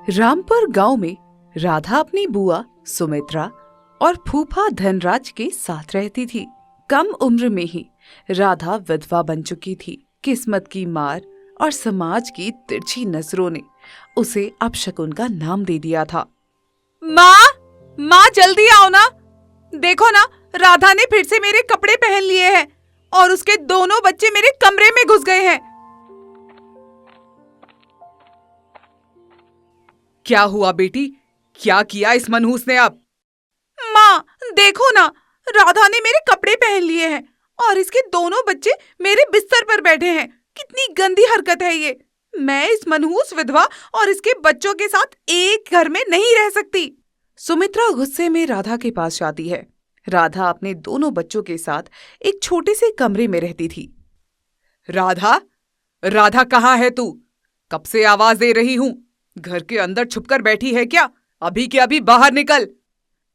रामपुर गांव में राधा अपनी बुआ सुमित्रा और फूफा धनराज के साथ रहती थी। कम उम्र में ही राधा विधवा बन चुकी थी। किस्मत की मार और समाज की तिरछी नजरों ने उसे अपशकुन का नाम दे दिया था। माँ जल्दी आओ ना, देखो ना, राधा ने फिर से मेरे कपड़े पहन लिए हैं और उसके दोनों बच्चे मेरे कमरे में घुस गए हैं। क्या हुआ बेटी, क्या किया इस मनहूस ने अब? माँ देखो ना, राधा ने मेरे कपड़े पहन लिए हैं और इसके दोनों बच्चे मेरे बिस्तर पर बैठे हैं। कितनी गंदी हरकत है ये। मैं इस मनहूस विधवा और इसके बच्चों के साथ एक घर में नहीं रह सकती। सुमित्रा गुस्से में राधा के पास जाती है। राधा अपने दोनों बच्चों के साथ एक छोटे से कमरे में रहती थी। राधा कहाँ है तू? कब से आवाज दे रही हूँ। घर के अंदर छुपकर बैठी है क्या? अभी के अभी बाहर निकल।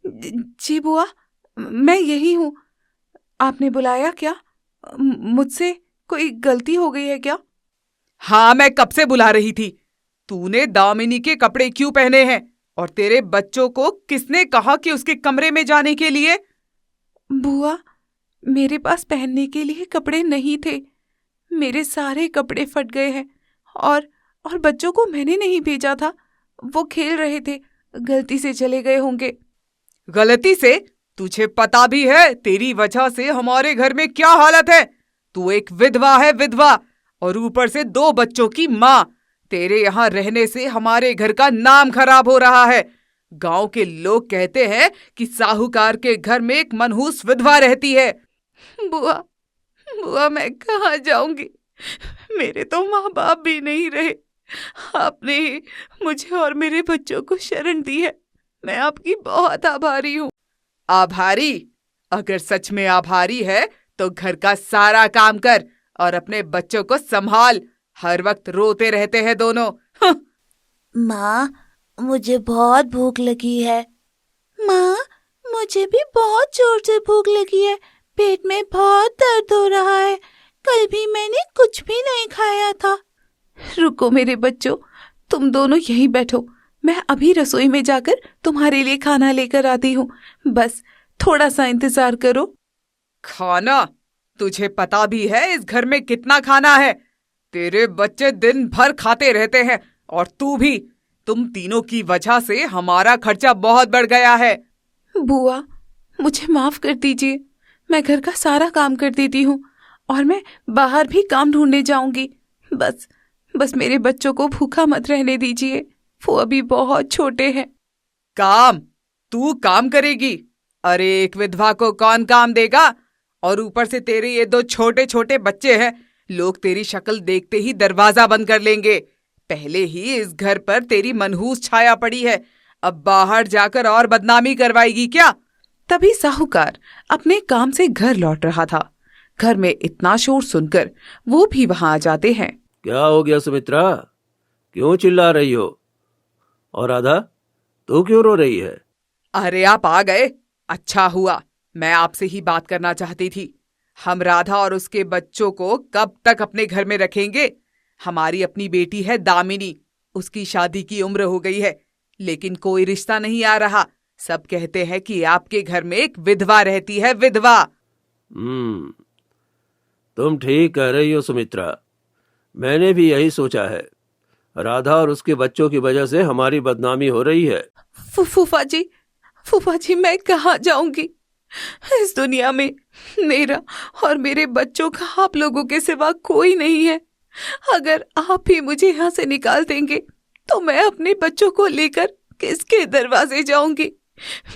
जी बुआ, मैं यही हूँ। आपने बुलाया क्या? मुझसे कोई गलती हो गई है क्या? हाँ, मैं कब से बुला रही थी। तूने दामिनी के कपड़े क्यों पहने हैं और तेरे बच्चों को किसने कहा कि उसके कमरे में जाने के लिए? बुआ, मेरे पास पहनने के लिए कपड़े नहीं थे। मेरे सारे कपड़े फट गए हैं और बच्चों को मैंने नहीं भेजा था। वो खेल रहे थे, गलती से चले गए होंगे। गलती से? तुझे पता भी है तेरी वजह से हमारे घर में क्या हालत है? तू एक विधवा है, विधवा, और ऊपर से 2 बच्चों की माँ। तेरे यहाँ रहने से हमारे घर का नाम खराब हो रहा है। गांव के लोग कहते हैं कि साहूकार के घर में एक मनहूस विधवा रहती है। बुआ मैं कहाँ जाऊंगी? मेरे तो माँ बाप भी नहीं रहे। आपने ही मुझे और मेरे बच्चों को शरण दी है। मैं आपकी बहुत आभारी हूँ। आभारी? अगर सच में आभारी है तो घर का सारा काम कर और अपने बच्चों को संभाल। हर वक्त रोते रहते हैं दोनों। माँ, मुझे बहुत भूख लगी है। माँ, मुझे भी बहुत जोर से भूख लगी है। पेट में बहुत दर्द हो रहा है। कल भी मैंने कुछ भी नहीं खाया था। रुको मेरे बच्चों, तुम दोनों यहीं बैठो। मैं अभी रसोई में जाकर तुम्हारे लिए खाना लेकर आती हूँ। बस थोड़ा सा इंतजार करो। खाना? तुझे पता भी है इस घर में कितना खाना है? तेरे बच्चे दिन भर खाते रहते हैं और तू भी। तुम तीनों की वजह से हमारा खर्चा बहुत बढ़ गया है। बुआ, मुझे माफ कर दीजिए। मैं घर का सारा काम कर देती हूँ और मैं बाहर भी काम ढूंढने जाऊंगी। बस मेरे बच्चों को भूखा मत रहने दीजिए। वो अभी बहुत छोटे हैं। काम? तू काम करेगी? अरे एक विधवा को कौन काम देगा? और ऊपर से तेरे ये 2 छोटे छोटे बच्चे हैं। लोग तेरी शक्ल देखते ही दरवाजा बंद कर लेंगे। पहले ही इस घर पर तेरी मनहूस छाया पड़ी है, अब बाहर जाकर और बदनामी करवाएगी क्या? तभी साहूकार अपने काम से घर लौट रहा था। घर में इतना शोर सुनकर वो भी वहां आ जाते हैं। क्या हो गया सुमित्रा? क्यों चिल्ला रही हो? और राधा, तू क्यों रो रही है? अरे आप आ गए, अच्छा हुआ। मैं आपसे ही बात करना चाहती थी। हम राधा और उसके बच्चों को कब तक अपने घर में रखेंगे? हमारी अपनी बेटी है दामिनी, उसकी शादी की उम्र हो गई है, लेकिन कोई रिश्ता नहीं आ रहा। सब कहते हैं कि आपके घर में एक विधवा रहती है, विधवा। तुम ठीक कह रही हो सुमित्रा। मैंने भी यही सोचा है। राधा और उसके बच्चों की वजह से हमारी बदनामी हो रही है। फूफा जी, मैं कहाँ जाऊंगी? इस दुनिया में मेरा और मेरे बच्चों का आप लोगों के सिवा कोई नहीं है। अगर आप ही मुझे यहाँ से निकाल देंगे तो मैं अपने बच्चों को लेकर किसके दरवाजे जाऊंगी?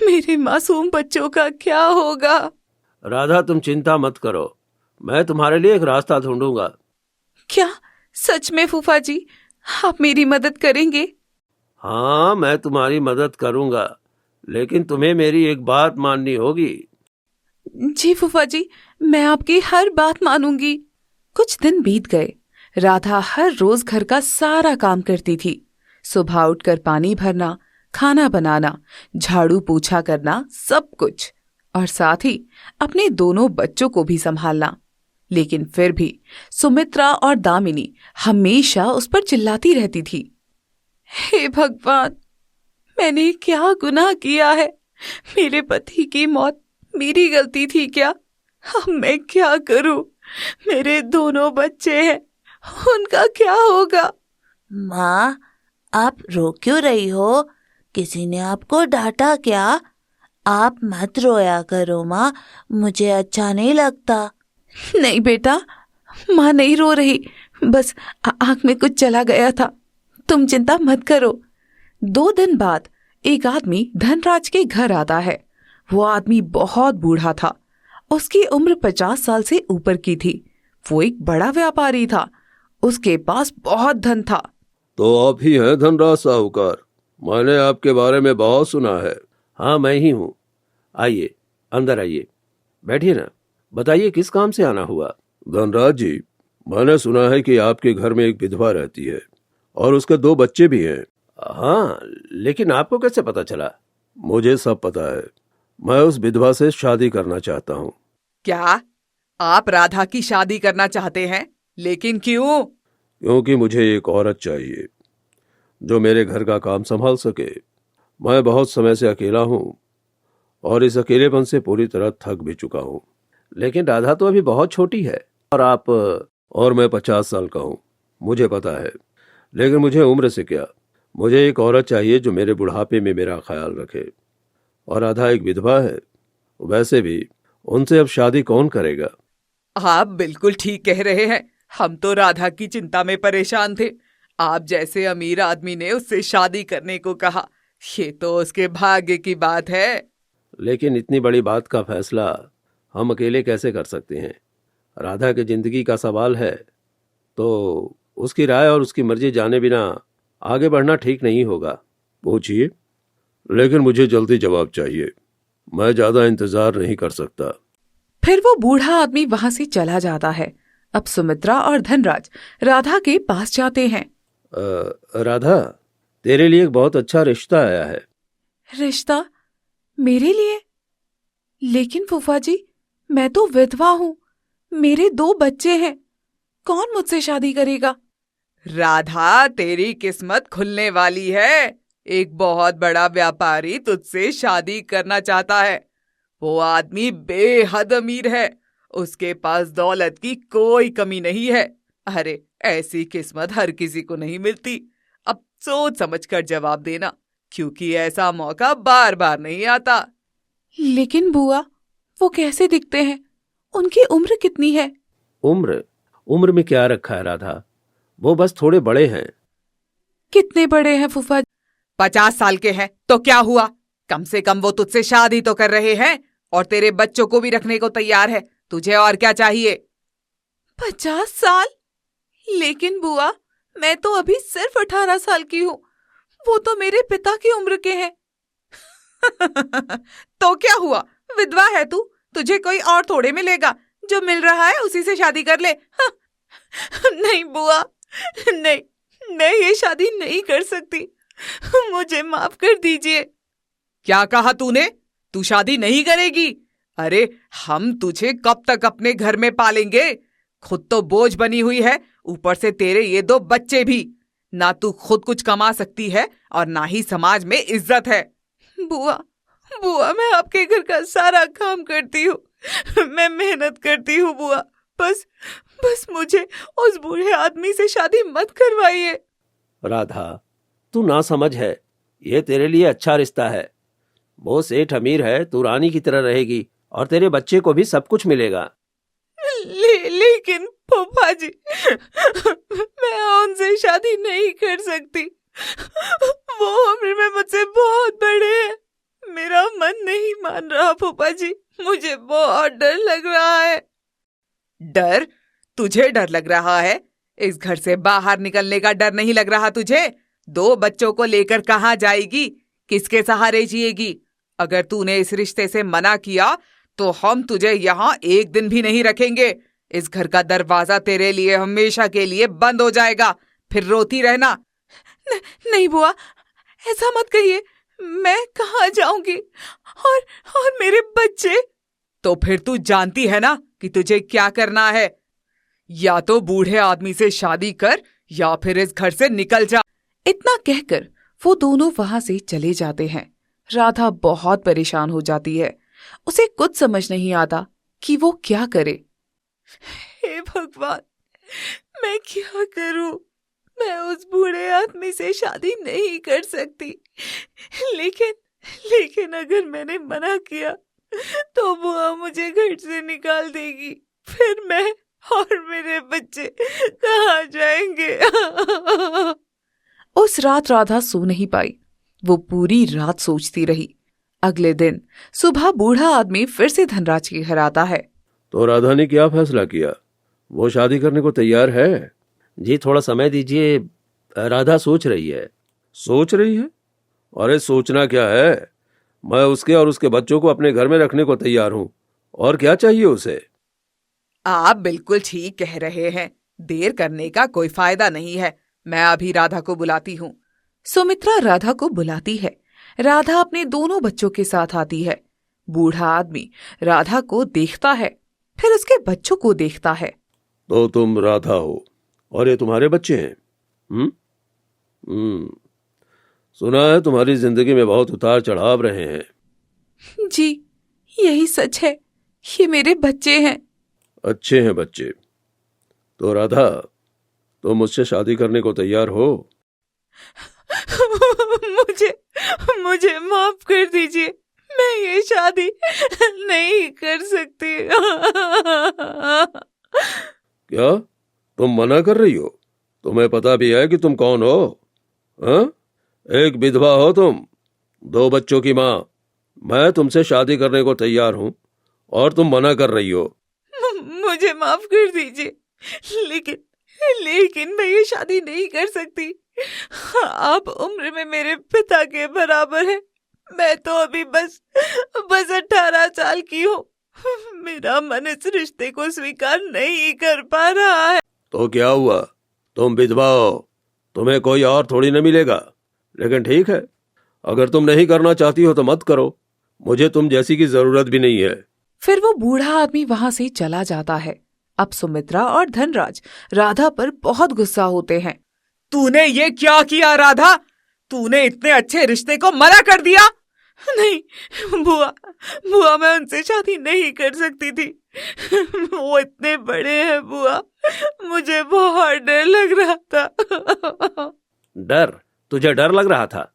मेरे मासूम बच्चों का क्या होगा? राधा, तुम चिंता मत करो, मैं तुम्हारे लिए एक रास्ता ढूंढूंगा। क्या सच में फूफा जी, आप मेरी मदद करेंगे? हाँ, मैं तुम्हारी मदद करूंगा, लेकिन तुम्हें मेरी एक बात माननी होगी। जी फूफा जी, मैं आपकी हर बात मानूंगी। कुछ दिन बीत गए। राधा हर रोज घर का सारा काम करती थी। सुबह उठकर पानी भरना, खाना बनाना, झाड़ू पोछा करना, सब कुछ, और साथ ही अपने दोनों बच्चों को भी संभालना। लेकिन फिर भी सुमित्रा और दामिनी हमेशा उस पर चिल्लाती रहती थी। हे भगवान, मैंने क्या गुनाह किया है? मेरे पति की मौत मेरी गलती थी क्या? अब मैं क्या करूं? मेरे दोनों बच्चे हैं, उनका क्या होगा? माँ, आप रो क्यों रही हो? किसी ने आपको डांटा क्या? आप मत रोया करो माँ, मुझे अच्छा नहीं लगता। नहीं बेटा, माँ नहीं रो रही, बस आंख में कुछ चला गया था। तुम चिंता मत करो। 2 दिन बाद एक आदमी धनराज के घर आता है। वो आदमी बहुत बूढ़ा था। उसकी उम्र 50 साल से ऊपर की थी। वो एक बड़ा व्यापारी था। उसके पास बहुत धन था। तो आप ही हैं धनराज साहूकार? मैंने आपके बारे में बहुत सुना है। हाँ, मैं ही हूँ। आइए, अंदर आइए, बैठिए ना। बताइए, किस काम से आना हुआ? धनराज जी, मैंने सुना है कि आपके घर में एक विधवा रहती है और उसके 2 बच्चे भी हैं। हाँ, लेकिन आपको कैसे पता चला? मुझे सब पता है। मैं उस विधवा से शादी करना चाहता हूँ। क्या आप राधा की शादी करना चाहते हैं? लेकिन क्यों? क्योंकि मुझे एक औरत चाहिए जो मेरे घर का काम संभाल सके। मैं बहुत समय से अकेला हूँ और इस अकेलेपन से पूरी तरह थक भी चुका हूँ। लेकिन राधा तो अभी बहुत छोटी है और मैं 50 साल का हूँ, मुझे पता है। लेकिन मुझे उम्र से क्या, मुझे एक औरत चाहिए जो मेरे बुढ़ापे में मेरा ख्याल रखे। और राधा एक विधवा है, वैसे भी उनसे अब शादी कौन करेगा? आप बिल्कुल ठीक कह रहे हैं। हम तो राधा की चिंता में परेशान थे। आप जैसे अमीर आदमी ने उससे शादी करने को कहा, ये तो उसके भाग्य की बात है। लेकिन इतनी बड़ी बात का फैसला हम अकेले कैसे कर सकते हैं? राधा की जिंदगी का सवाल है, तो उसकी राय और उसकी मर्जी जाने बिना आगे बढ़ना ठीक नहीं होगा। पूछिए, लेकिन मुझे जल्दी जवाब चाहिए। मैं ज्यादा इंतजार नहीं कर सकता। फिर वो बूढ़ा आदमी वहां से चला जाता है। अब सुमित्रा और धनराज राधा के पास जाते हैं। राधा, तेरे लिए एक बहुत अच्छा रिश्ता आया है। रिश्ता? मेरे लिए? लेकिन फूफा जी, मैं तो विधवा हूँ, मेरे 2 बच्चे हैं, कौन मुझसे शादी करेगा? राधा, तेरी किस्मत खुलने वाली है। एक बहुत बड़ा व्यापारी तुझसे शादी करना चाहता है। वो आदमी बेहद अमीर है, उसके पास दौलत की कोई कमी नहीं है। अरे, ऐसी किस्मत हर किसी को नहीं मिलती। अब सोच समझकर जवाब देना, क्योंकि ऐसा मौका बार बार नहीं आता। लेकिन बुआ, वो कैसे दिखते हैं? उनकी उम्र कितनी है? उम्र में क्या रखा है राधा, वो बस थोड़े बड़े हैं। कितने बड़े हैं फूफा? 50 साल के हैं तो क्या हुआ? कम से कम वो तुझसे शादी तो कर रहे हैं और तेरे बच्चों को भी रखने को तैयार है। तुझे और क्या चाहिए? 50 साल? लेकिन बुआ, मैं तो अभी सिर्फ 18 साल की हूँ। वो तो मेरे पिता की उम्र के हैं। तो क्या हुआ? विधवा है तू, तुझे कोई और थोड़े मिलेगा। जो मिल रहा है उसी से शादी कर ले। नहीं बुआ, नहीं, मैं ये शादी नहीं कर सकती। मुझे माफ कर दीजिए। क्या कहा तूने? तू शादी नहीं करेगी? अरे, हम तुझे कब तक अपने घर में पालेंगे? खुद तो बोझ बनी हुई है, ऊपर से तेरे ये 2 बच्चे भी। ना तू खुद कुछ कमा सकती है और ना ही समाज में इज्जत है। बुआ, मैं आपके घर का सारा काम करती हूँ, मैं मेहनत करती हूँ बुआ। बस मुझे उस बूढ़े आदमी से शादी मत करवाइए। राधा, तू ना समझ है, ये तेरे लिए अच्छा रिश्ता है। वो सेठ अमीर है, तू रानी की तरह रहेगी और तेरे बच्चे को भी सब कुछ मिलेगा। लेकिन फूफा जी, मैं उनसे शादी नहीं कर सकती। वो उम्र में मुझसे बहुत बड़े हैं। मेरा मन नहीं मान रहा फूफा जी, मुझे बहुत डर लग रहा है। डर? तुझे डर लग रहा है? इस घर से बाहर निकलने का डर नहीं लग रहा तुझे? 2 बच्चों को लेकर कहाँ जाएगी? किसके सहारे जिएगी? अगर तूने इस रिश्ते से मना किया तो हम तुझे यहाँ एक दिन भी नहीं रखेंगे। इस घर का दरवाजा तेरे लिए हमेशा के लिए बंद हो जाएगा। फिर रोती रहना। नहीं बुआ, ऐसा मत कहिए। मैं कहाँ जाऊंगी? और मेरे बच्चे? तो फिर तू जानती है ना कि तुझे क्या करना है। या तो बूढ़े आदमी से शादी कर या फिर इस घर से निकल जा। इतना कहकर वो दोनों वहां से चले जाते हैं। राधा बहुत परेशान हो जाती है। उसे कुछ समझ नहीं आता कि वो क्या करे। हे भगवान, मैं क्या करूं? मैं उस बूढ़े आदमी से शादी नहीं कर सकती, लेकिन अगर मैंने मना किया तो बुआ मुझे घर से निकाल देगी। फिर मैं और मेरे बच्चे कहाँ जाएंगे? उस रात राधा सो नहीं पाई। वो पूरी रात सोचती रही। अगले दिन सुबह बूढ़ा आदमी फिर से धनराज के घर आता है। तो राधा ने क्या फैसला किया? वो शादी करने को तैयार है? जी थोड़ा समय दीजिए, राधा सोच रही है। सोच रही है? अरे सोचना क्या है, मैं उसके और उसके बच्चों को अपने घर में रखने को तैयार हूं। और क्या चाहिए उसे? आप बिल्कुल ठीक कह रहे हैं। देर करने का कोई फायदा नहीं है। मैं अभी राधा को बुलाती हूँ। सुमित्रा राधा को बुलाती है। राधा अपने दोनों बच्चों के साथ आती है। बूढ़ा आदमी राधा को देखता है, फिर उसके बच्चों को देखता है। तो तुम राधा हो और ये तुम्हारे बच्चे हैं? सुना है तुम्हारी जिंदगी में बहुत उतार चढ़ाव रहे हैं। जी, यही सच है। ये मेरे बच्चे हैं। अच्छे हैं बच्चे। तो राधा, तुम मुझसे शादी करने को तैयार हो? मुझे माफ कर दीजिए, मैं ये शादी नहीं कर सकती। क्या तुम मना कर रही हो? तुम्हें पता भी है कि तुम कौन हो? हाँ? एक विधवा हो तुम, 2 बच्चों की माँ। मैं तुमसे शादी करने को तैयार हूं और तुम मना कर रही हो। मुझे माफ कर दीजिए, लेकिन मैं ये शादी नहीं कर सकती। आप उम्र में मेरे पिता के बराबर हैं। मैं तो अभी बस 18 साल की हूँ। मेरा मन इस रिश्ते को स्वीकार नहीं कर पा रहा है। तो क्या हुआ? तुम विधवा हो, तुम्हें कोई और थोड़ी न मिलेगा। लेकिन ठीक है, अगर तुम नहीं करना चाहती हो तो मत करो। मुझे तुम जैसी की जरूरत भी नहीं है। फिर वो बूढ़ा आदमी वहां से चला जाता है। अब सुमित्रा और धनराज राधा पर बहुत गुस्सा होते हैं। तूने ये क्या किया राधा? तूने इतने अच्छे रिश्ते को मना कर दिया। नहीं बुआ, मैं उनसे शादी नहीं कर सकती थी। वो इतने बड़े हैं बुआ, मुझे बहुत डर लग रहा था। डर? तुझे डर लग रहा था?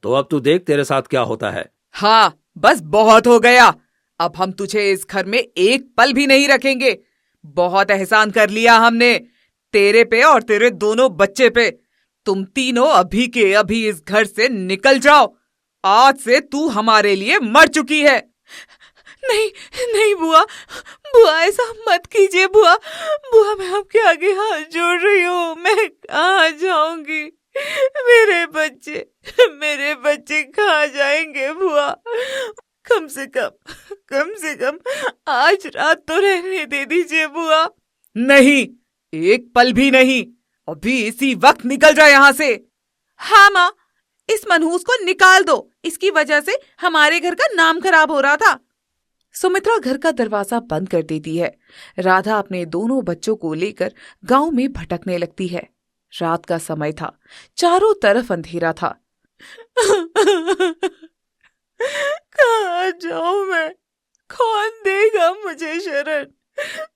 तो अब तू देख तेरे साथ क्या होता है। हाँ, बस बहुत हो गया। अब हम तुझे इस घर में एक पल भी नहीं रखेंगे। बहुत एहसान कर लिया हमने तेरे पे और तेरे दोनों बच्चे पे। तुम तीनों अभी के अभी इस घर से निकल जाओ। आज से तू हमारे लिए मर चुकी है। नहीं बुआ, ऐसा मत कीजिए बुआ। मैं आपके आगे हाथ जोड़ रही हूँ। मैं कहाँ जाऊंगी? मेरे बच्चे कहाँ जाएंगे बुआ? कम से कम आज रात तो रहने दे दीजिए बुआ। नहीं, एक पल भी नहीं। अभी इसी वक्त निकल जा यहाँ से। हाँ माँ, इस मनहूस को निकाल दो। इसकी वजह से हमारे घर का नाम खराब हो रहा था। सुमित्रा घर का दरवाजा बंद कर देती है। राधा अपने दोनों बच्चों को लेकर गांव में भटकने लगती है। रात का समय था, चारों तरफ अंधेरा था। कहाँ जाऊं मैं? कौन देगा मुझे शरण?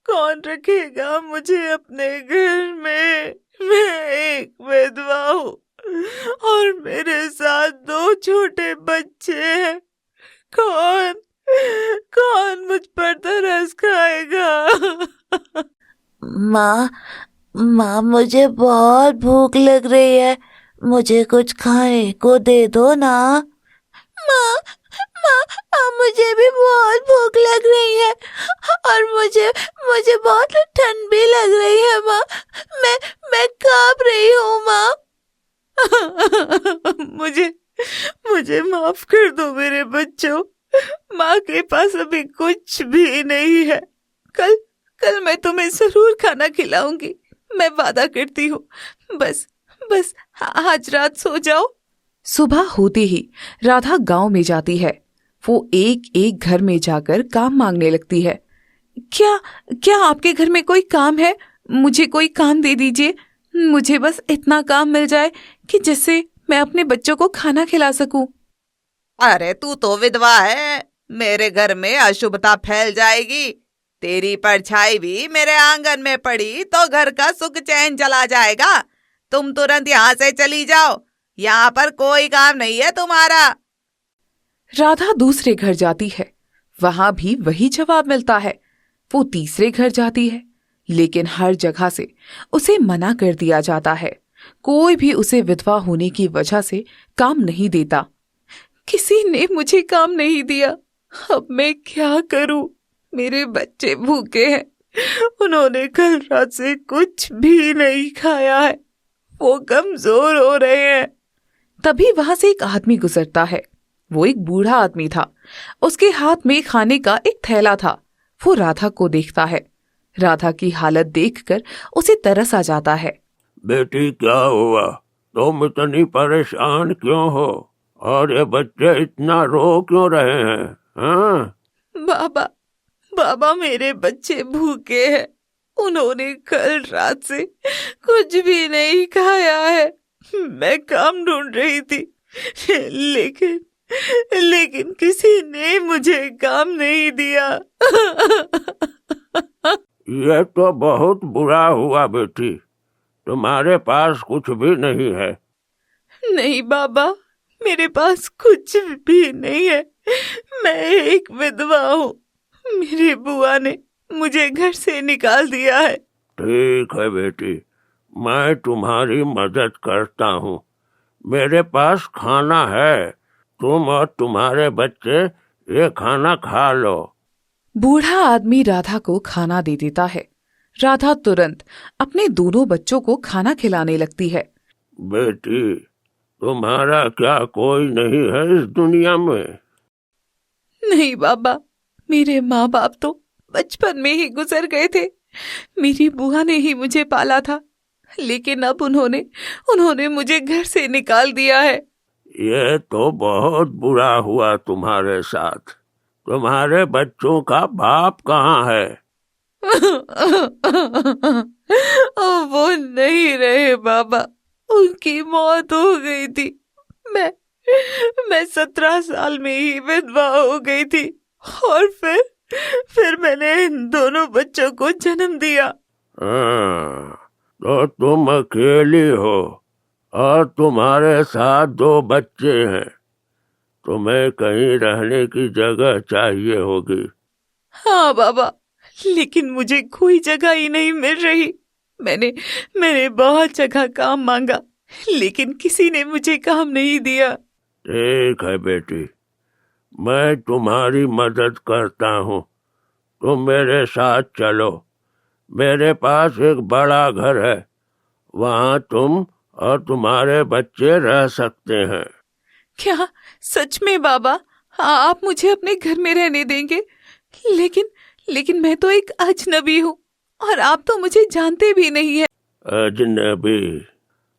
कौन रखेगा मुझे अपने घर में? मैं एक विधवा हूँ और मेरे साथ 2 छोटे बच्चे हैं। कौन मुझ पर तरस खाएगा? माँ मुझे बहुत भूख लग रही है। मुझे कुछ खाने को दे दो ना। माँ मुझे भी बहुत भूख लग रही है और मुझे बहुत ठंड भी लग रही है माँ। मैं कांप रही हूँ माँ। मुझे माफ कर दो मेरे बच्चों। माँ के पास अभी कुछ भी नहीं है। कल मैं तुम्हें जरूर खाना खिलाऊंगी, मैं वादा करती हूँ। बस आज रात सो जाओ। सुबह होते ही राधा गांव में जाती है। वो एक एक घर में जाकर काम मांगने लगती है। क्या आपके घर में कोई काम है? मुझे कोई काम दे दीजिए। मुझे बस इतना काम मिल जाए कि जिससे मैं अपने बच्चों को खाना खिला सकूं। अरे तू तो विधवा है, मेरे घर में अशुभता फैल जाएगी। तेरी परछाई भी मेरे आंगन में पड़ी तो घर का सुख चैन चला जाएगा। तुम तुरंत यहाँ से चली जाओ, यहाँ पर कोई काम नहीं है तुम्हारा। राधा दूसरे घर जाती है, वहां भी वही जवाब मिलता है। वो तीसरे घर जाती है, लेकिन हर जगह से उसे मना कर दिया जाता है। कोई भी उसे विधवा होने की वजह से काम नहीं देता। किसी ने मुझे काम नहीं दिया, अब मैं क्या करूं? मेरे बच्चे भूखे हैं, उन्होंने कल रात से कुछ भी नहीं खाया है, वो कमजोर हो रहे हैं। तभी वहां से एक आदमी गुजरता है। वो एक बूढ़ा आदमी था। उसके हाथ में खाने का एक थैला था। वो राधा को देखता है। राधा की हालत देखकर उसे तरस आ जाता है। बेटी क्या हुआ? तुम इतनी परेशान क्यों हो? और ये बच्चे इतना रो क्यों रहे हैं? हाँ? बाबा मेरे बच्चे भूखे हैं, उन्होंने कल रात से कुछ भी नहीं खाया है। मैं काम ढूंढ रही थी, लेकिन किसी ने मुझे काम नहीं दिया। ये तो बहुत बुरा हुआ बेटी, तुम्हारे पास कुछ भी नहीं है। नहीं बाबा, मेरे पास कुछ भी नहीं है। मैं एक विधवा हूँ। मेरी बुआ ने मुझे घर से निकाल दिया है। ठीक है बेटी, मैं तुम्हारी मदद करता हूँ। मेरे पास खाना है, तुम और तुम्हारे बच्चे ये खाना खा लो। बूढ़ा आदमी राधा को खाना दे देता है। राधा तुरंत अपने दोनों बच्चों को खाना खिलाने लगती है। बेटी, तुम्हारा क्या कोई नहीं है इस दुनिया में? नहीं बाबा, मेरे माँ बाप तो बचपन में ही गुजर गए थे। मेरी बुआ ने ही मुझे पाला था, लेकिन अब उन्होंने मुझे घर से निकाल दिया है। ये तो बहुत बुरा हुआ तुम्हारे साथ। तुम्हारे बच्चों का बाप कहाँ है? वो नहीं रहे बाबा, उनकी मौत हो गई थी। मैं 17 साल में ही विधवा हो गई थी और फिर मैंने इन दोनों बच्चों को जन्म दिया। तो तुम अकेली हो और तुम्हारे साथ 2 बच्चे हैं। तुम्हें कहीं रहने की जगह चाहिए होगी। हाँ बाबा, लेकिन मुझे कोई जगह ही नहीं मिल रही। मैंने बहुत जगह काम मांगा, लेकिन किसी ने मुझे काम नहीं दिया। ठीक है बेटी, मैं तुम्हारी मदद करता हूँ। तुम मेरे साथ चलो। मेरे पास एक बड़ा घर है, वहाँ तुम और तुम्हारे बच्चे रह सकते हैं। क्या सच में बाबा? आप मुझे अपने घर में रहने देंगे? लेकिन मैं तो एक अजनबी हूँ और आप तो मुझे जानते भी नहीं है। अजनबी?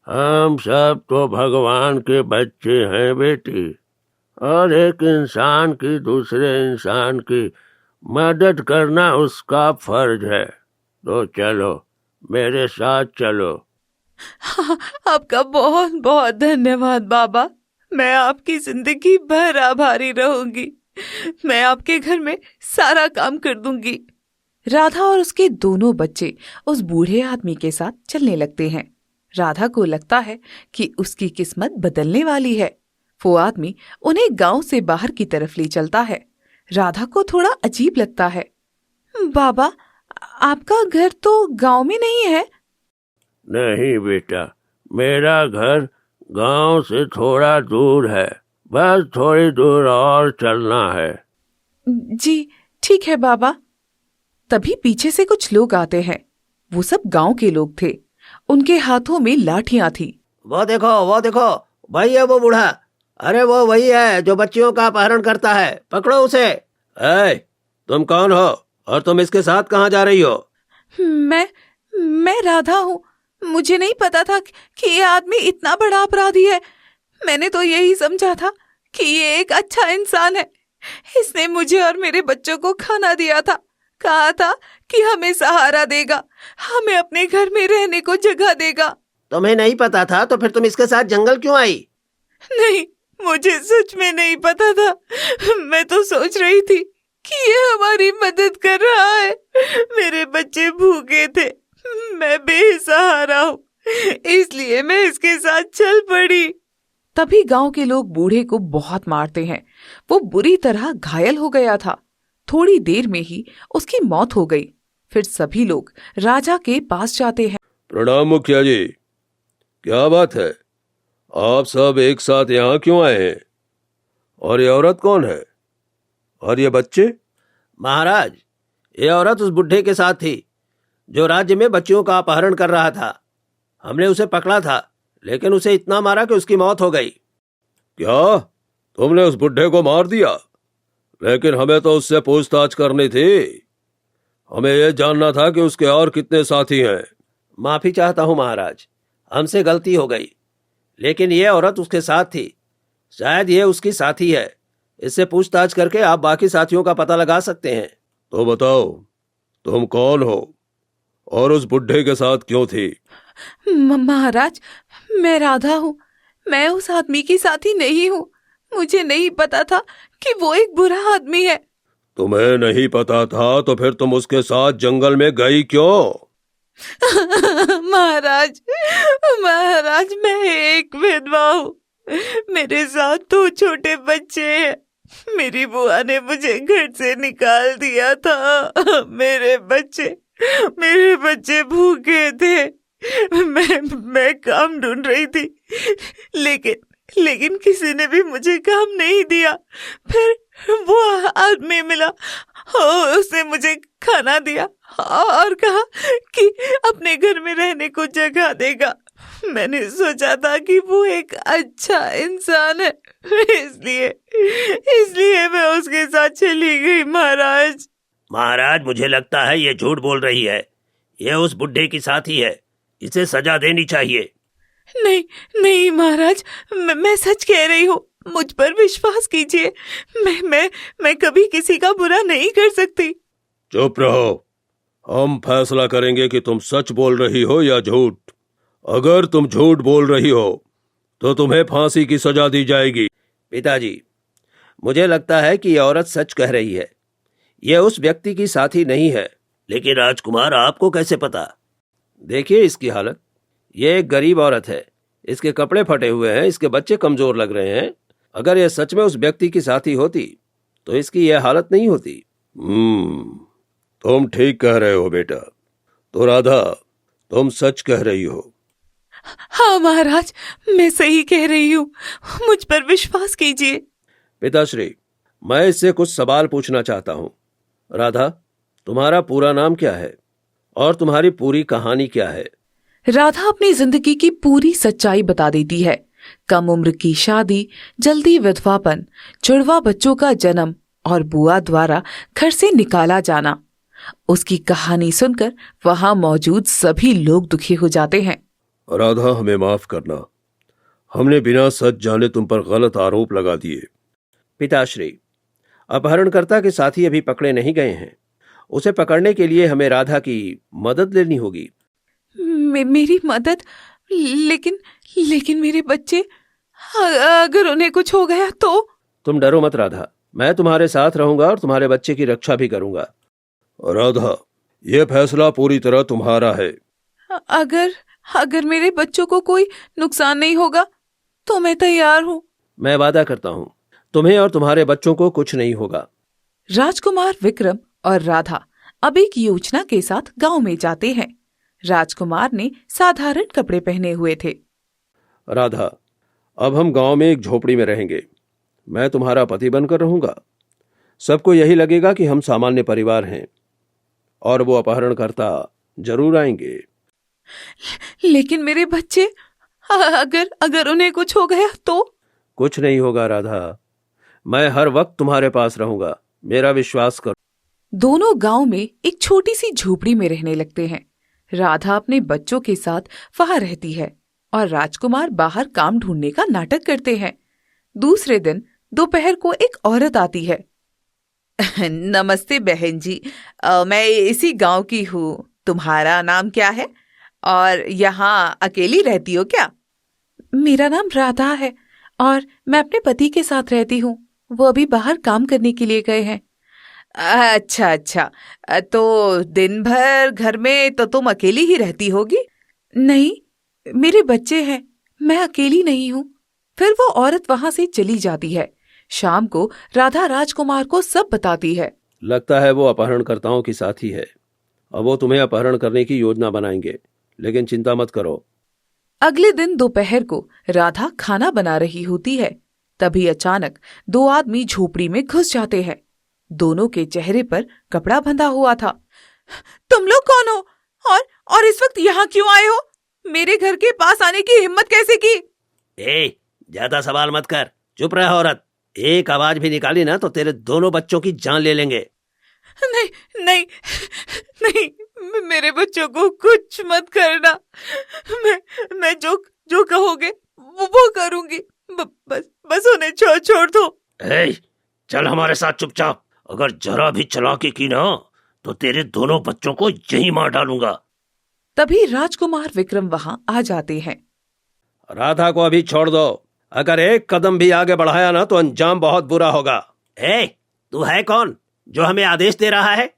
हम सब तो भगवान के बच्चे हैं बेटी, और एक इंसान की दूसरे इंसान की मदद करना उसका फर्ज है। तो चलो, मेरे साथ चलो। हाँ, आपका बहुत बहुत धन्यवाद बाबा। मैं आपकी जिंदगी भर आभारी रहूंगी। मैं आपके घर में सारा काम कर दूंगी। राधा और उसके दोनों बच्चे उस बूढ़े आदमी के साथ चलने लगते हैं। राधा को लगता है कि उसकी किस्मत बदलने वाली है। वो आदमी उन्हें गांव से बाहर की तरफ ले चलता है। राधा को थोड़ा अजीब लगता है। बाबा, आपका घर तो गांव में नहीं है? नहीं बेटा, मेरा घर गांव से थोड़ा दूर है, बस थोड़ी दूर और चलना है। जी ठीक है बाबा। तभी पीछे से कुछ लोग आते हैं। वो सब गांव के लोग थे। उनके हाथों में लाठियां थी। वो देखो, भाई है वो बूढ़ा। अरे वो वही है जो बच्चियों का अपहरण करता है, पकड़ो उसे। तुम कौन हो और तुम इसके साथ कहाँ जा रही हो? मैं राधा हूँ। मुझे नहीं पता था कि ये आदमी इतना बड़ा अपराधी है। मैंने तो यही समझा था कि ये एक अच्छा इंसान है। इसने मुझे और मेरे बच्चों को खाना दिया था, कहा था कि हमें सहारा देगा, हमें अपने घर में रहने को जगह देगा। तुम्हें नहीं पता था तो फिर तुम इसके साथ जंगल क्यों आई? नहीं, मुझे सच में नहीं पता था। मैं तो सोच रही थी कि ये हमारी मदद कर रहा है। मेरे बच्चे भूखे थे, मैं बेसहारा हूँ, इसलिए मैं इसके साथ चल पड़ी। तभी गांव के लोग बूढ़े को बहुत मारते हैं। वो बुरी तरह घायल हो गया था। थोड़ी देर में ही उसकी मौत हो गई। फिर सभी लोग राजा के पास जाते हैं। प्रणाम मुखिया जी, क्या बात है? आप सब एक साथ यहाँ क्यों आए हैं? और ये औरत कौन है? और ये बच्चे? महाराज, ये औरत उस बुढ़े के साथ थी जो राज्य में बच्चियों का अपहरण कर रहा था। हमने उसे पकड़ा था, लेकिन उसे इतना मारा कि उसकी मौत हो गई। क्या तुमने उस बुढ़े को मार दिया? लेकिन हमें तो उससे पूछताछ करनी थी। हमें यह जानना था कि उसके और कितने साथी हैं। माफी चाहता हूँ महाराज, हमसे गलती हो गई, लेकिन ये औरत उसके साथ थी। शायद ये उसकी साथी है। इससे पूछताछ करके आप बाकी साथियों का पता लगा सकते हैं। तो बताओ, तुम कौन हो और उस बुढ़े के साथ क्यों थी? महाराज, मैं राधा हूँ। मैं उस आदमी की साथी नहीं हूँ। मुझे नहीं पता था कि वो एक बुरा आदमी है। तुम्हें नहीं पता था तो फिर तुम उसके साथ जंगल में गई क्यों? महाराज, महाराज, मैं एक विधवा हूँ। मेरे साथ 2 छोटे बच्चे हैं। मेरी बुआ ने मुझे घर से निकाल दिया था। मेरे बच्चे भूखे थे। मैं काम ढूंढ रही थी, लेकिन किसी ने भी मुझे काम नहीं दिया। फिर वो आदमी मिला, उसने मुझे खाना दिया और कहा कि अपने घर में रहने को जगह देगा। मैंने सोचा था कि वो एक अच्छा इंसान है, इसलिए मैं उसके साथ चली गई। महाराज, मुझे लगता है ये झूठ बोल रही है। ये उस बुढ़े की साथी है, इसे सजा देनी चाहिए। नहीं महाराज, मैं सच कह रही हूँ। मुझ पर विश्वास कीजिए। मैं कभी किसी का बुरा नहीं कर सकती। चुप रहो, हम फैसला करेंगे कि तुम सच बोल रही हो या झूठ। अगर तुम झूठ बोल रही हो तो तुम्हें फांसी की सजा दी जाएगी। पिताजी, मुझे लगता है कि ये औरत सच कह रही है। यह उस व्यक्ति की साथी नहीं है। लेकिन राजकुमार, आपको कैसे पता? देखिए इसकी हालत। ये एक गरीब औरत है, इसके कपड़े फटे हुए हैं, इसके बच्चे कमजोर लग रहे हैं। अगर यह सच में उस व्यक्ति की साथी होती तो इसकी यह हालत नहीं होती। तुम ठीक कह रहे हो बेटा। तो राधा, तुम सच कह रही हो? हाँ महाराज, मैं सही कह रही हूँ। मुझ पर विश्वास कीजिए। पिताश्री, मैं इससे कुछ सवाल पूछना चाहता हूँ। राधा, तुम्हारा पूरा नाम क्या है और तुम्हारी पूरी कहानी क्या है? राधा अपनी जिंदगी की पूरी सच्चाई बता देती है। कम उम्र की शादी, जल्दी विधवापन, जुड़वा बच्चों का जन्म और बुआ द्वारा घर से निकाला जाना। उसकी कहानी सुनकर वहां मौजूद सभी लोग दुखी हो जाते हैं। राधा, हमें माफ करना, हमने बिना सच जाने तुम पर गलत आरोप लगा दिए। पिताश्री, अपहरणकर्ता के साथी अभी पकड़े नहीं गए हैं। उसे पकड़ने के लिए हमें राधा की मदद लेनी होगी। मेरी मदद? लेकिन मेरे बच्चे, अगर उन्हें कुछ हो गया तो? तुम डरो मत राधा, मैं तुम्हारे साथ रहूंगा और तुम्हारे बच्चे की रक्षा भी करूंगा। राधा, यह फैसला पूरी तरह तुम्हारा है। अगर मेरे बच्चों को कोई नुकसान नहीं होगा तो मैं तैयार हूँ। मैं वादा करता हूँ, तुम्हें और तुम्हारे बच्चों को कुछ नहीं होगा। राजकुमार विक्रम और राधा अब एक योजना के साथ गांव में जाते हैं। राजकुमार ने साधारण कपड़े पहने हुए थे। राधा, अब हम गांव में एक झोपड़ी में रहेंगे। मैं तुम्हारा पति बनकर रहूंगा। सबको यही लगेगा कि हम सामान्य परिवार हैं और वो अपहरणकर्ता जरूर आएंगे। लेकिन मेरे बच्चे, अगर उन्हें कुछ हो गया तो? कुछ नहीं होगा राधा, मैं हर वक्त तुम्हारे पास रहूंगा, मेरा विश्वास करो। दोनों गांव में एक छोटी सी झोपड़ी में रहने लगते हैं। राधा अपने बच्चों के साथ वहां रहती है और राजकुमार बाहर काम ढूंढने का नाटक करते हैं। दूसरे दिन दोपहर को एक औरत आती है। नमस्ते बहन जी, मैं इसी गांव की हूँ। तुम्हारा नाम क्या है? और यहाँ अकेली रहती हो क्या? मेरा नाम राधा है और मैं अपने पति के साथ रहती हूँ। वो अभी बाहर काम करने के लिए गए हैं। अच्छा अच्छा, तो दिन भर घर में तो तुम अकेली ही रहती होगी? नहीं, मेरे बच्चे हैं, मैं अकेली नहीं हूँ। फिर वो औरत वहां से चली जाती है। शाम को राधा राजकुमार को सब बताती है। लगता है वो अपहरणकर्ताओं की साथी है और वो तुम्हें अपहरण करने की योजना बनाएंगे, लेकिन चिंता मत करो। अगले दिन दोपहर को राधा खाना बना रही होती है। तभी अचानक दो आदमी झोपड़ी में घुस जाते हैं। दोनों के चेहरे पर कपड़ा बंधा हुआ था। तुम लोग कौन हो और इस वक्त यहाँ क्यों आए हो? मेरे घर के पास आने की हिम्मत कैसे की? ज्यादा सवाल मत कर, चुप रह औरत। एक आवाज भी निकाली ना तो तेरे दोनों बच्चों की जान ले लेंगे। नहीं नहीं नहीं, मेरे बच्चों को कुछ मत करना। मैं जो कहोगे वो करूंगी। बस उन्हें छोड़ दो। चल हमारे साथ चुपचाप। अगर जरा भी चालाकी की ना तो तेरे दोनों बच्चों को यहीं मार डालूंगा। तभी राजकुमार विक्रम वहां आ जाते हैं। राधा को अभी छोड़ दो। अगर एक कदम भी आगे बढ़ाया ना तो अंजाम बहुत बुरा होगा। तू है कौन जो हमें आदेश दे रहा है?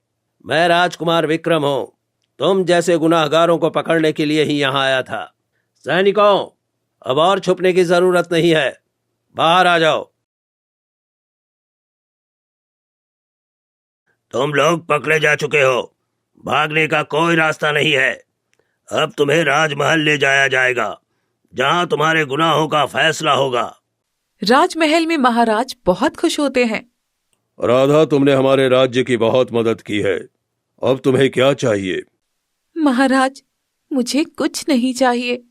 मैं राजकुमार विक्रम हूँ। तुम जैसे गुनाहगारों को पकड़ने के लिए ही यहाँ आया था। सैनिकों, अब और छुपने की जरूरत नहीं है, बाहर आ जाओ। तुम लोग पकड़े जा चुके हो, भागने का कोई रास्ता नहीं है। अब तुम्हें राजमहल ले जाया जाएगा, जहां तुम्हारे गुनाहों का फैसला होगा। राजमहल में महाराज बहुत खुश होते हैं। राधा, तुमने हमारे राज्य की बहुत मदद की है, अब तुम्हें क्या चाहिए? महाराज, मुझे कुछ नहीं चाहिए,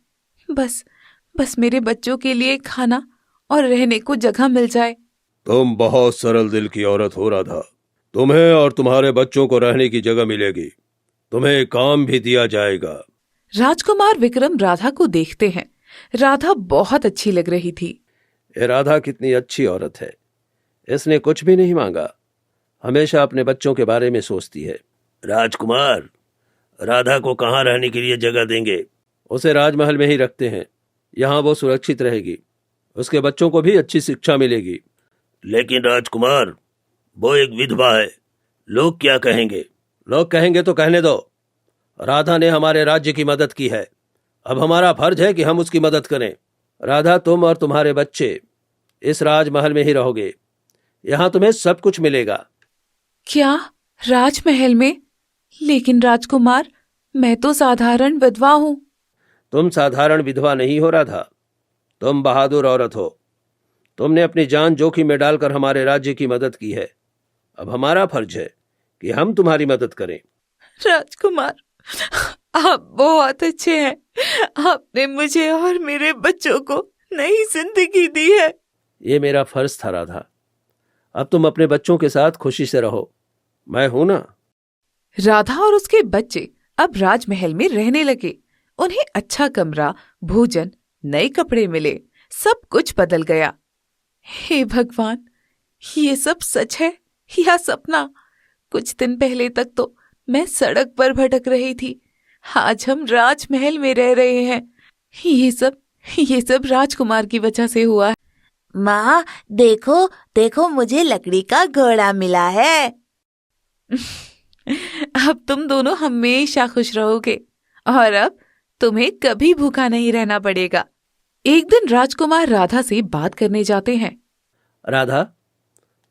बस मेरे बच्चों के लिए खाना और रहने को जगह मिल जाए। तुम बहुत सरल दिल की औरत हो राधा। तुम्हें और तुम्हारे बच्चों को रहने की जगह मिलेगी, तुम्हें काम भी दिया जाएगा। राजकुमार विक्रम राधा को देखते हैं। राधा बहुत अच्छी लग रही थी। ये राधा कितनी अच्छी औरत है। इसने कुछ भी नहीं मांगा, हमेशा अपने बच्चों के बारे में सोचती है। राजकुमार, राधा को कहाँ रहने के लिए जगह देंगे? उसे राजमहल में ही रखते हैं, यहाँ वो सुरक्षित रहेगी, उसके बच्चों को भी अच्छी शिक्षा मिलेगी। लेकिन राजकुमार, वो एक विधवा है, लोग क्या कहेंगे? लोग कहेंगे तो कहने दो। राधा ने हमारे राज्य की मदद की है, अब हमारा फर्ज है कि हम उसकी मदद करें। राधा, तुम और तुम्हारे बच्चे इस राजमहल में ही रहोगे, यहाँ तुम्हें सब कुछ मिलेगा। क्या राजमहल में? लेकिन राजकुमार, मैं तो साधारण विधवा हूँ। तुम साधारण विधवा नहीं हो राधा, तुम बहादुर औरत हो। तुमने अपनी जान जोखिम में डालकर हमारे राज्य की मदद की है, अब हमारा फर्ज है कि हम तुम्हारी मदद करें। राजकुमार, आप बहुत अच्छे हैं। आपने मुझे और मेरे बच्चों को नई जिंदगी दी है। ये मेरा फर्ज था राधा, अब तुम अपने बच्चों के साथ खुशी से रहो, मैं हूं ना। राधा और उसके बच्चे अब राजमहल में रहने लगे। उन्हें अच्छा कमरा, भोजन, नए कपड़े मिले, सब कुछ बदल गया। हे भगवान, ये सब सच है या सपना? कुछ दिन पहले तक तो मैं सड़क पर भटक रही थी, आज हम राजमहल में रह रहे हैं। ये सब राजकुमार की वजह से हुआ है। माँ, देखो मुझे लकड़ी का घोड़ा मिला है। अब तुम दोनों हमेशा खुश रहोगे और अब तुम्हें कभी भूखा नहीं रहना पड़ेगा। एक दिन राजकुमार राधा से बात करने जाते हैं। राधा,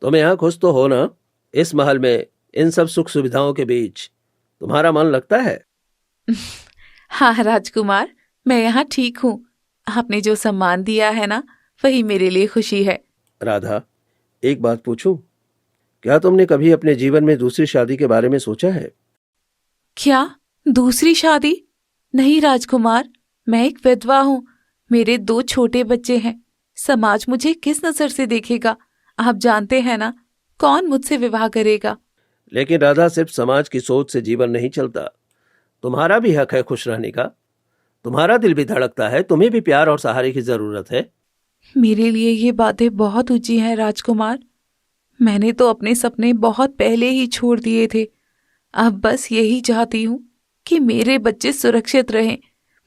तुम यहाँ खुश तो हो ना? इस महल में इन सब सुख सुविधाओं के बीच तुम्हारा मन लगता है? हाँ राजकुमार, मैं यहाँ ठीक हूँ। आपने जो सम्मान दिया है ना, वही मेरे लिए खुशी है। राधा, एक बात पूछूं? क्या तुमने कभी अपने जीवन में दूसरी शादी के बारे में सोचा है? क्या दूसरी शादी? नहीं राजकुमार, मैं एक विधवा हूँ, मेरे 2 छोटे बच्चे हैं। समाज मुझे किस नजर से देखेगा? आप जानते हैं ना, कौन मुझसे विवाह करेगा? लेकिन राधा, सिर्फ समाज की सोच से जीवन नहीं चलता, तुम्हारा भी हक है खुश रहने का। तुम्हारा दिल भी धड़कता है, तुम्हें भी प्यार और सहारे की जरूरत है। मेरे लिए ये बातें बहुत ऊंची हैं राजकुमार। मैंने तो अपने सपने बहुत पहले ही छोड़ दिए थे। अब बस यही चाहती हूँ कि मेरे बच्चे सुरक्षित रहें,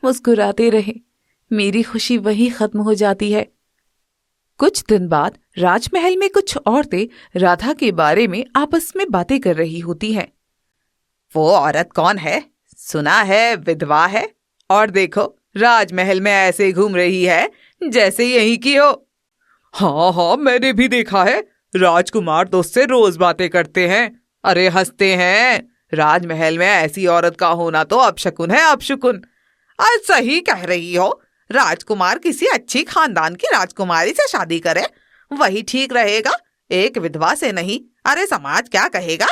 मुस्कुराते रहे। मेरी खुशी वहीं खत्म हो जाती है। कुछ दिन बाद राजमहल में कुछ औरतें राधा के बारे में आपस में बातें कर रही होती हैं। वो औरत कौन है? सुना है विधवा है, और देखो राजमहल में ऐसे घूम रही है जैसे यहीं की हो। हाँ, मैंने भी देखा है। राजकुमार तो उससे रोज बातें करते हैं, अरे हंसते हैं। राजमहल में ऐसी औरत का होना तो अपशकुन है, अपशकुन। आज सही कह रही हो, राजकुमार किसी अच्छी खानदान की राजकुमारी से शादी करे, वही ठीक रहेगा, एक विधवा से नहीं। अरे समाज क्या कहेगा?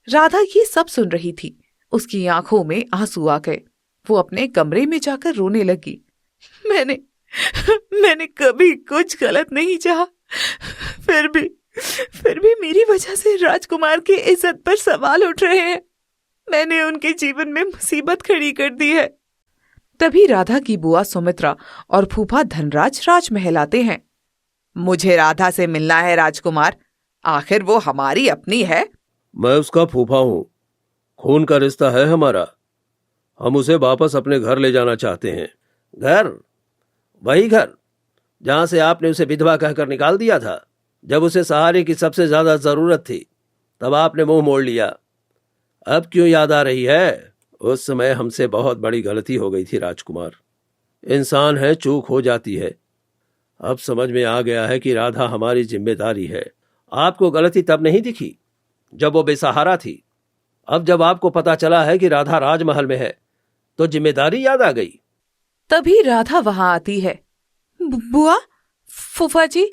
राधा ये सब सुन रही थी। उसकी आंखों में आंसू आ गए। वो अपने कमरे में जाकर रोने लगी। मैंने कभी कुछ गलत नहीं चाहा, फिर भी मेरी वजह से राजकुमार की इज्जत पर सवाल उठ रहे हैं। मैंने उनके जीवन में मुसीबत खड़ी कर दी है। तभी राधा की बुआ सुमित्रा और फूफा धनराज राजमहल आते हैं। मुझे राधा से मिलना है राजकुमार, आखिर वो हमारी अपनी है। मैं उसका फूफा हूँ, खून का रिश्ता है हमारा। हम उसे वापस अपने घर ले जाना चाहते हैं। घर? वही घर जहां से आपने उसे विधवा कहकर निकाल दिया था। जब उसे सहारे की सबसे ज्यादा जरूरत थी तब आपने मुंह मोड़ लिया। अब क्यों याद आ रही है? उस समय हमसे बहुत बड़ी गलती हो गई थी राजकुमार। इंसान है, चूक हो जाती है। अब समझ में आ गया है कि राधा हमारी जिम्मेदारी है। आपको गलती तब नहीं दिखी जब वो बेसहारा थी। अब जब आपको पता चला है कि राधा राजमहल में है तो जिम्मेदारी याद आ गई। तभी राधा वहां आती है। बुआ, फूफा जी,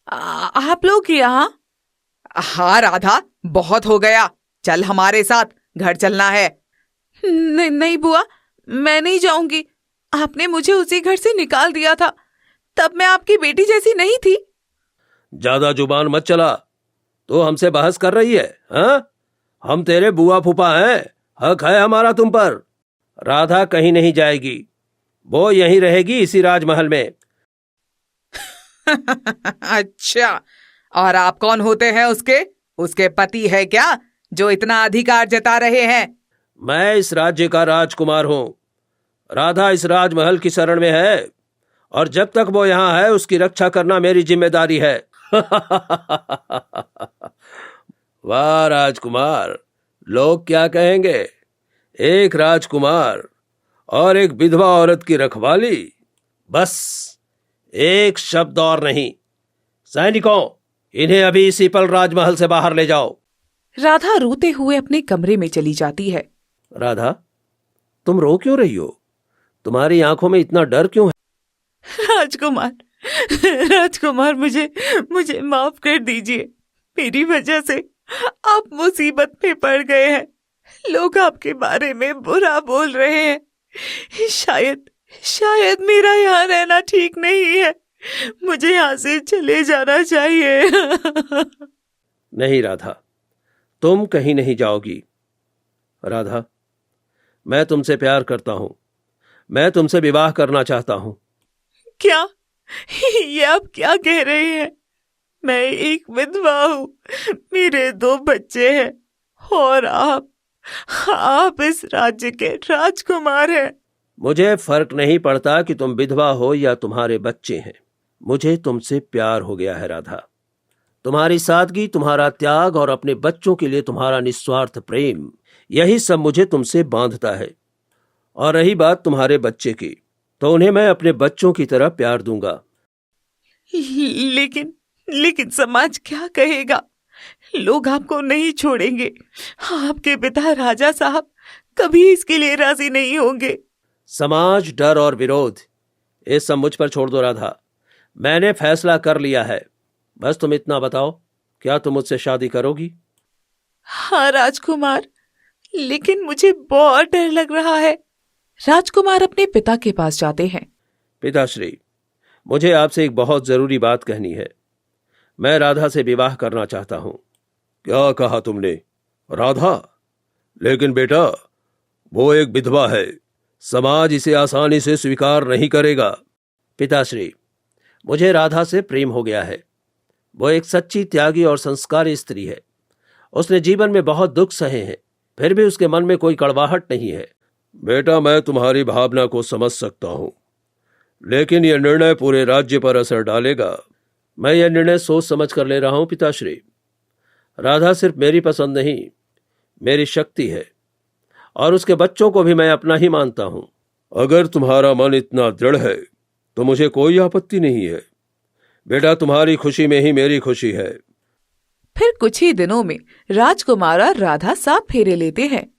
आप लोग यहाँ? हाँ राधा, बहुत हो गया, चल हमारे साथ, घर चलना है। नहीं बुआ, मैं नहीं जाऊंगी। आपने मुझे उसी घर से निकाल दिया था, तब मैं आपकी बेटी जैसी नहीं थी। ज्यादा जुबान मत चला, तो हमसे बहस कर रही है? हाँ, हम तेरे बुआ फूफा हैं, हक है हमारा तुम पर। राधा कहीं नहीं जाएगी, वो यहीं रहेगी इसी राजमहल में। अच्छा, और आप कौन होते हैं उसके पति है क्या, जो इतना अधिकार जता रहे हैं? मैं इस राज्य का राजकुमार हूं। राधा इस राजमहल की शरण में है और जब तक वो यहां है उसकी रक्षा करना मेरी जिम्मेदारी है। वाह राजकुमार, लोग क्या कहेंगे? एक राजकुमार और एक विधवा औरत की रखवाली। बस एक शब्द और नहीं। सैनिकों, इन्हें अभी इसी पल राजमहल से बाहर ले जाओ। राधा रोते हुए अपने कमरे में चली जाती है। राधा, तुम रो क्यों रही हो? तुम्हारी आंखों में इतना डर क्यों है? राजकुमार, मुझे माफ कर दीजिए। मेरी वजह से आप मुसीबत में पड़ गए हैं। लोग आपके बारे में बुरा बोल रहे हैं। शायद मेरा यहाँ रहना ठीक नहीं है। मुझे यहाँ से चले जाना चाहिए। नहीं राधा, तुम कहीं नहीं जाओगी। राधा, मैं तुमसे प्यार करता हूं। मैं तुमसे विवाह करना चाहता हूं। क्या? ये आप क्या कह रहे हैं? मैं एक विधवा हूं, मेरे 2 बच्चे हैं, और आप इस राज्य के राजकुमार हैं। मुझे फर्क नहीं पड़ता कि तुम विधवा हो या तुम्हारे बच्चे हैं। मुझे तुमसे प्यार हो गया है राधा। तुम्हारी सादगी, तुम्हारा त्याग और अपने बच्चों के लिए तुम्हारा निस्वार्थ प्रेम, यही सब मुझे तुमसे बांधता है। और रही बात तुम्हारे बच्चे की, तो उन्हें मैं अपने बच्चों की तरह प्यार दूंगा। लेकिन समाज क्या कहेगा? लोग आपको नहीं छोड़ेंगे। आपके पिता राजा साहब कभी इसके लिए राजी नहीं होंगे। समाज, डर और विरोध, ये सब मुझ पर छोड़ दो राधा। मैंने फैसला कर लिया है। बस तुम इतना बताओ, क्या तुम मुझसे शादी करोगी? हाँ राजकुमार, लेकिन मुझे बहुत डर लग रहा है। राजकुमार अपने पिता के पास जाते हैं। पिताश्री, मुझे आपसे एक बहुत जरूरी बात कहनी है। मैं राधा से विवाह करना चाहता हूं। क्या कहा तुमने? राधा? लेकिन बेटा, वो एक विधवा है, समाज इसे आसानी से स्वीकार नहीं करेगा। पिताश्री, मुझे राधा से प्रेम हो गया है। वो एक सच्ची, त्यागी और संस्कारी स्त्री है। उसने जीवन में बहुत दुख सहे हैं, फिर भी उसके मन में कोई कड़वाहट नहीं है। बेटा, मैं तुम्हारी भावना को समझ सकता हूं, लेकिन यह निर्णय पूरे राज्य पर असर डालेगा। मैं यह निर्णय सोच समझ कर ले रहा हूं पिताश्री। राधा सिर्फ मेरी पसंद नहीं, मेरी शक्ति है, और उसके बच्चों को भी मैं अपना ही मानता हूं। अगर तुम्हारा मन इतना दृढ़ है तो मुझे कोई आपत्ति नहीं है। बेटा, तुम्हारी खुशी में ही मेरी खुशी है। फिर कुछ ही दिनों में राजकुमार और राधा सांप फेरे लेते हैं।